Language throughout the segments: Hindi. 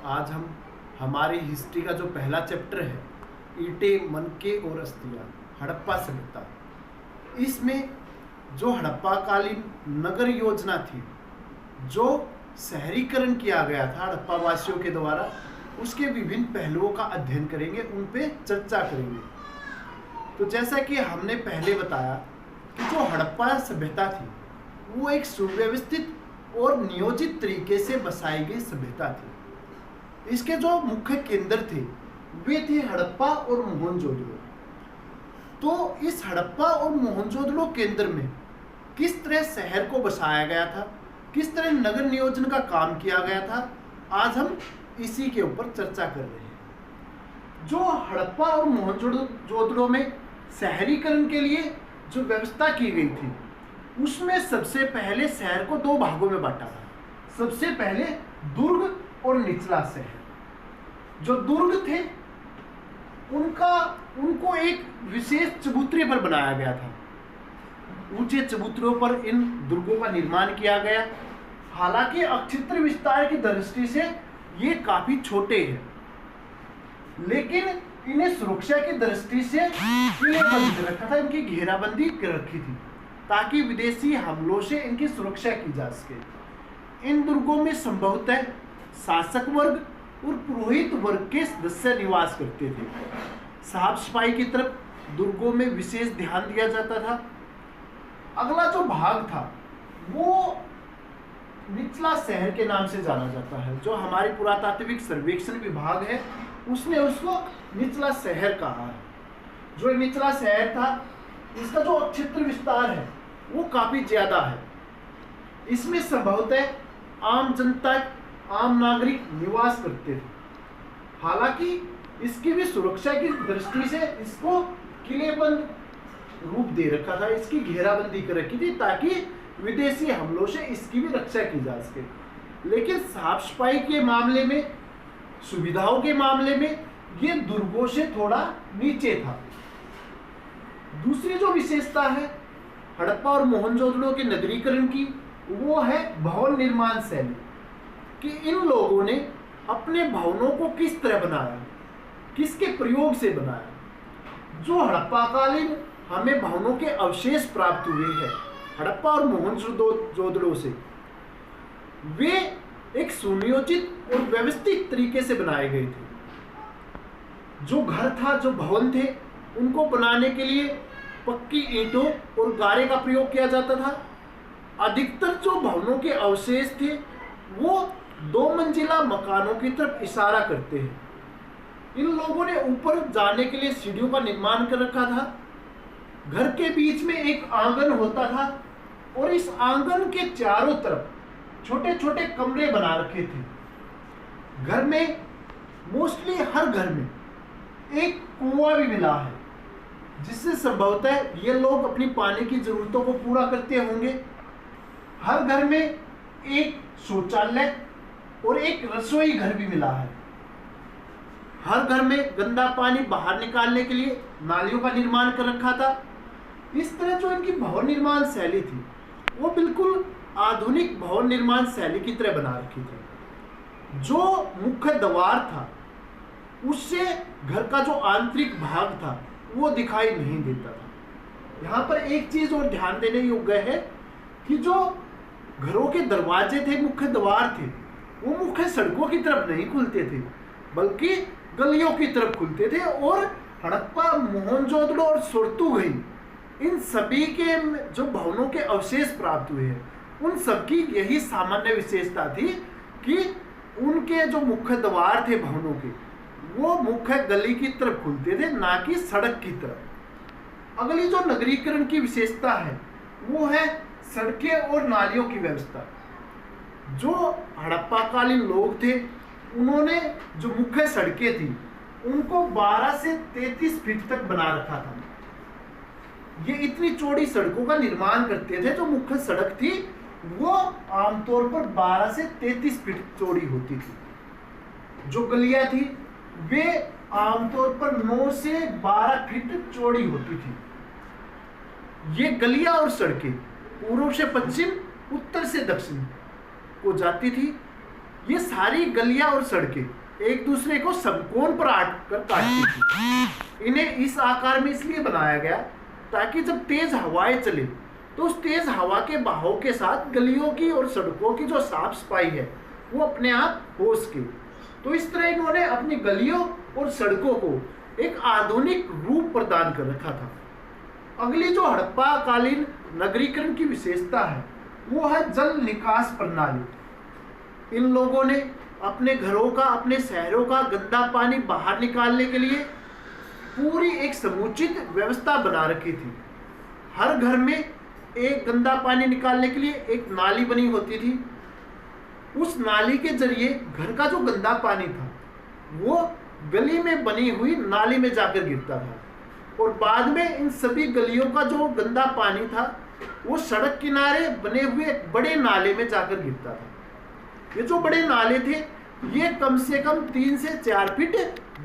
आज हम हमारी हिस्ट्री का जो पहला चैप्टर है, ईंटें, मनके और अस्थियां, हड़प्पा सभ्यता। इसमें जो हड़प्पा कालीन नगर योजना थी, जो शहरीकरण किया गया था हड़प्पा वासियों के द्वारा, उसके विभिन्न पहलुओं का अध्ययन करेंगे, उन पे चर्चा करेंगे। तो जैसा कि हमने पहले बताया कि जो हड़प्पा सभ्यता थी वो एक सुव्यवस्थित और नियोजित तरीके से बसाई गई सभ्यता थी। इसके जो मुख्य केंद्र थे वे थे हड़प्पा और मोहनजोदड़ो। तो इस हड़प्पा और मोहनजोदड़ो केंद्र में किस तरह शहर को बसाया गया था, किस तरह नगर नियोजन का काम किया गया था, आज हम इसी के ऊपर चर्चा कर रहे हैं। जो हड़प्पा और मोहनजोदड़ो में शहरीकरण के लिए जो व्यवस्था की गई थी, उसमें सबसे पहले शहर को दो भागों में बांटा था। सबसे पहले दुर्ग और निचला शहर। जो दुर्ग थे उनको एक विशेष चबूतरे पर बनाया गया था। ऊंचे चबूतरों पर इन दुर्गों का निर्माण किया गया। हालांकि अक्षेत्र विस्तार की दृष्टि से ये काफी छोटे हैं, लेकिन इन्हें सुरक्षा की दृष्टि से किलेबंद रखा था, इनकी घेराबंदी कर रखी थी ताकि विदेशी हमलों से इनकी सुरक्षा की जा सके। इन दुर्गों में संभवतः शासक वर्ग और पुरोहित वर्ग के सदस्य निवास करते थे। साफ सफाई की तरफ दुर्गों में विशेष ध्यान दिया जाता था। अगला जो भाग था वो निचला शहर के नाम से जाना जाता है। जो हमारी पुरातात्विक सर्वेक्षण विभाग है उसने उसको निचला शहर कहा है। जो निचला शहर था, इसका जो क्षेत्र विस्तार है वो काफी ज्यादा है। इसमें संभवतः आम जनता, आम नागरिक निवास करते थे। हालांकि इसकी भी सुरक्षा की दृष्टि से इसको किलेबंद रूप दे रखा था, इसकी घेराबंदी कर रखी थी ताकि विदेशी हमलों से इसकी भी रक्षा की जा सके। लेकिन साफ सफाई के मामले में, सुविधाओं के मामले में ये दुर्गों से थोड़ा नीचे था। दूसरी जो विशेषता है हड़प्पा और मोहनजोदड़ो के नगरीकरण की, वो है भवन निर्माण शैली। कि इन लोगों ने अपने भवनों को किस तरह बनाया, किसके प्रयोग से बनाया। जो हड़प्पा कालीन हमें भवनों के अवशेष प्राप्त हुए हैं हड़प्पा और मोहनजोदड़ो से, वे एक सुनियोजित और व्यवस्थित तरीके से बनाए गए थे। जो घर था, जो भवन थे, उनको बनाने के लिए पक्की ईंटों और गारे का प्रयोग किया जाता था। अधिकतर जो भवनों के अवशेष थे वो दो मंजिला मकानों की तरफ इशारा करते हैं। इन लोगों ने ऊपर जाने के लिए सीढ़ियों का निर्माण कर रखा था। घर के बीच में एक आंगन होता था और इस आंगन के चारों तरफ छोटे छोटे कमरे बना रखे थे। घर में मोस्टली हर घर में एक कुआं भी मिला है, जिससे संभवतः ये लोग अपनी पानी की जरूरतों को पूरा करते होंगे। हर घर में एक शौचालय और एक रसोई घर भी मिला है। हर घर में गंदा पानी बाहर निकालने के लिए नालियों का निर्माण कर रखा था। इस तरह जो इनकी भवन निर्माण शैली थी वो बिल्कुल आधुनिक भवन निर्माण शैली की तरह बना रखी थी। जो मुख्य द्वार था उससे घर का जो आंतरिक भाग था वो दिखाई नहीं देता था। यहाँ पर एक चीज और ध्यान देने योग्य है कि जो घरों के दरवाजे थे, मुख्य द्वार थे, वो मुख्य सड़कों की तरफ नहीं खुलते थे बल्कि गलियों की तरफ खुलते थे। और हड़प्पा, मोहनजोदड़ो और सोर्तुगाई, इन सभी के जो भवनों के अवशेष प्राप्त हुए हैं उन सबकी यही सामान्य विशेषता थी कि उनके जो मुख्य द्वार थे भवनों के, वो मुख्य गली की तरफ खुलते थे, ना कि सड़क की तरफ। अगली जो नगरीकरण की विशेषता है वो है सड़कें और नालियों की व्यवस्था। जो हड़प्पा कालीन लोग थे उन्होंने जो मुख्य सड़कें थी उनको 12 से 33 फीट तक बना रखा था। ये इतनी चौड़ी सड़कों का निर्माण करते थे। जो मुख्य सड़क थी वो आमतौर पर 12 से 33 फीट चौड़ी होती थी। जो गलियां थी वे आमतौर पर 9 से 12 फीट चौड़ी होती थी। ये गलियां और सड़कें पूर्व से पश्चिम, उत्तर से दक्षिण को जाती थी। ये सारी गलियां और सड़कें एक दूसरे को समकोण पर काटती थी। इन्हें इस आकार में इसलिए बनाया गया ताकि जब तेज हवाएं चले तो उस तेज हवा के बहाव के साथ गलियों की और सड़कों की जो साफ सफाई है वो अपने आप हो सके। तो इस तरह इन्होंने अपनी गलियों और सड़कों को एक आधुनिक रूप प्रदान कर रखा था। अगली जो हड़प्पा कालीन नगरीकरण की विशेषता है वो है जल निकास प्रणाली। इन लोगों ने अपने घरों का, अपने शहरों का गंदा पानी बाहर निकालने के लिए पूरी एक समुचित व्यवस्था बना रखी थी। हर घर में एक गंदा पानी निकालने के लिए एक नाली बनी होती थी। उस नाली के जरिए घर का जो गंदा पानी था वो गली में बनी हुई नाली में जाकर गिरता था और बाद में इन सभी गलियों का जो गंदा पानी था वो सड़क किनारे बने हुए एक बड़े नाले में जाकर गिरता था। ये जो बड़े नाले थे ये कम से कम 3 से 4 फीट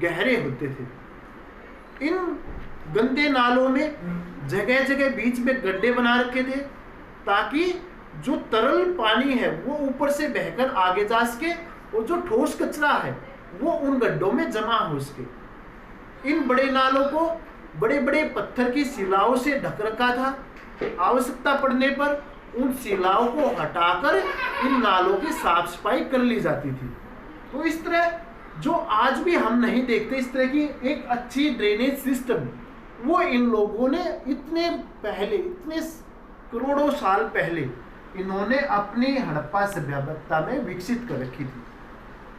गहरे होते थे। इन गंदे नालों में जगह जगह बीच में गड्ढे बना रखे थे ताकि जो तरल पानी है वो ऊपर से बहकर आगे जा सके और जो ठोस कचरा है वो उन गड्ढों में जमा हो सके। इन बड़े नालों को बड़े बड़े पत्थर की शिलाओं से ढक रखा था। आवश्यकता पड़ने पर उन शिलाओं को हटाकर इन नालों की साफ सफाई कर ली जाती थी। तो इस तरह जो आज भी हम नहीं देखते इस तरह की एक अच्छी ड्रेनेज सिस्टम वो इन लोगों ने इतने पहले, इतने करोड़ों साल पहले इन्होंने अपनी हड़प्पा सभ्यता में विकसित कर रखी थी।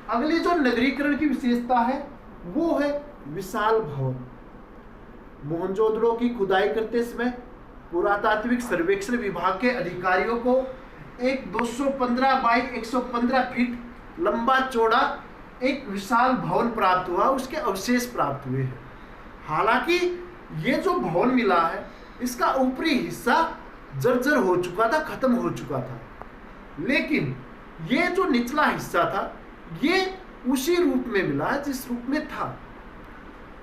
अगली जो नगरीकरण की विशेषता है वो है विशाल भवन। मोहनजोदड़ो की खुदाई करते समय पुरातात्विक सर्वेक्षण विभाग के अधिकारियों को एक 215 बाई 115 फीट लंबा चौड़ा एक विशाल भवन प्राप्त हुआ, उसके अवशेष प्राप्त हुए हैं। हालांकि ये जो भवन मिला है इसका ऊपरी हिस्सा जर्जर हो चुका था, खत्म हो चुका था, लेकिन ये जो निचला हिस्सा था ये उसी रूप में मिला जिस रूप में था।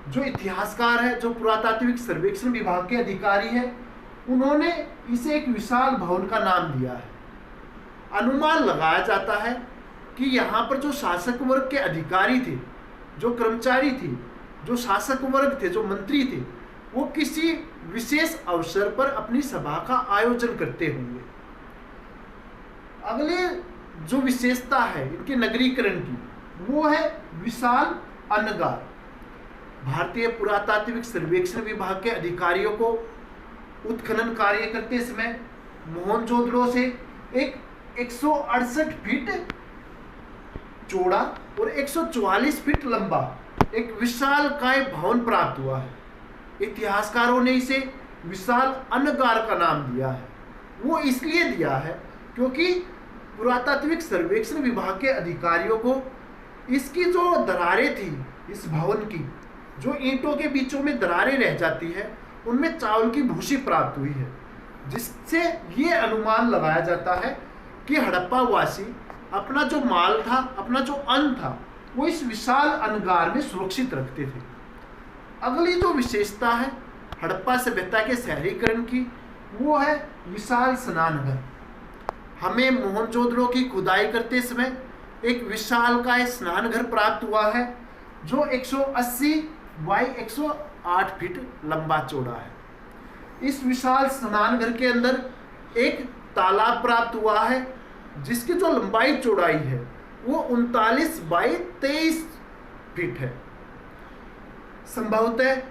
जो इतिहासकार है, जो पुरातात्विक सर्वेक्षण विभाग के अधिकारी है, उन्होंने इसे एक विशाल भवन का नाम दिया है। अनुमान लगाया जाता है कि यहाँ पर जो शासक वर्ग के अधिकारी थे, जो कर्मचारी थे, जो शासक वर्ग थे, जो मंत्री थे, वो किसी विशेष अवसर पर अपनी सभा का आयोजन करते होंगे। अगले जो विशेषता है इनके नगरीकरण की वो है विशाल अन्नगार। भारतीय पुरातात्विक सर्वेक्षण विभाग के अधिकारियों को उत्खनन कार्य करते समय मोहनजोदड़ो से एक 168 फीट चौड़ा और 144 फीट लंबा एक विशालकाय भवन प्राप्त हुआ है। इतिहासकारों ने इसे विशाल अन्नगार का नाम दिया है। वो इसलिए दिया है क्योंकि पुरातात्विक सर्वेक्षण विभाग के अधिकारियों को इसकी जो दरारें थी, इस भवन की जो ईंटों के बीचों में दरारें रह जाती है, उनमें चावल की भूसी प्राप्त हुई है, जिससे ये अनुमान लगाया जाता है कि हड़प्पा वासी अपना जो माल था, अपना जो अन्न था, वो इस विशाल अन्नगार में सुरक्षित रखते थे। अगली जो विशेषता है हड़प्पा सभ्यता के शहरीकरण की वो है विशाल स्नानघर। हमें मोहनजोदड़ो की खुदाई करते समय एक विशालकाय स्नानघर प्राप्त हुआ है जो 180 बाई 108 फीट लंबा चौड़ा है। इस विशाल स्नानघर के अंदर एक तालाब प्राप्त हुआ है जिसकी जो लंबाई चौड़ाई है वो 39 बाई 23 फीट है। संभवतः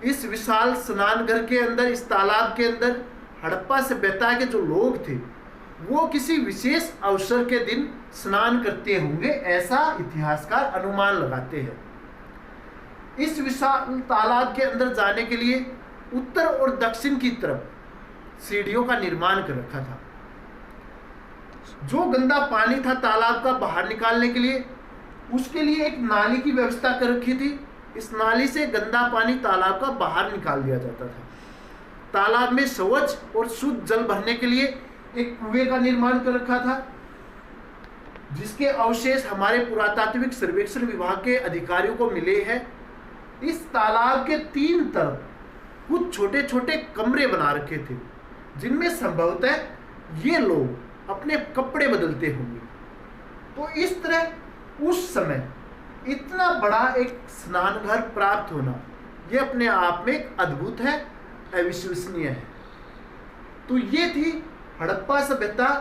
इस विशाल स्नानघर के अंदर, इस तालाब के अंदर हड़प्पा सभ्यता के जो लोग थे वो किसी विशेष अवसर के दिन स्नान करते होंगे, ऐसा इतिहासकार अनुमान लगाते हैं। इस विशाल तालाब के अंदर जाने के लिए उत्तर और दक्षिण की तरफ सीढ़ियों का निर्माण कर रखा था। जो गंदा पानी था तालाब का बाहर निकालने के लिए, उसके लिए एक नाली की व्यवस्था कर रखी थी। इस नाली से गंदा पानी तालाब का बाहर निकाल दिया जाता था। तालाब में स्वच्छ और शुद्ध जल भरने के लिए एक कुएं का निर्माण कर रखा था, जिसके अवशेष हमारे पुरातात्विक सर्वेक्षण विभाग के अधिकारियों को मिले हैं। इस तालाब के 3 तरफ कुछ छोटे छोटे कमरे बना रखे थे जिनमें संभवतः ये लोग अपने कपड़े बदलते होंगे। तो इस तरह उस समय इतना बड़ा एक स्नान घर प्राप्त होना, ये अपने आप में एक अद्भुत है, अविश्वसनीय है। तो ये थी हड़प्पा सभ्यता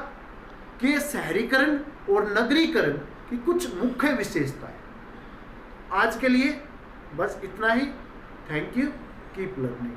के शहरीकरण और नगरीकरण की कुछ मुख्य विशेषताएं। आज के लिए बस इतना ही। Thank you, keep learning.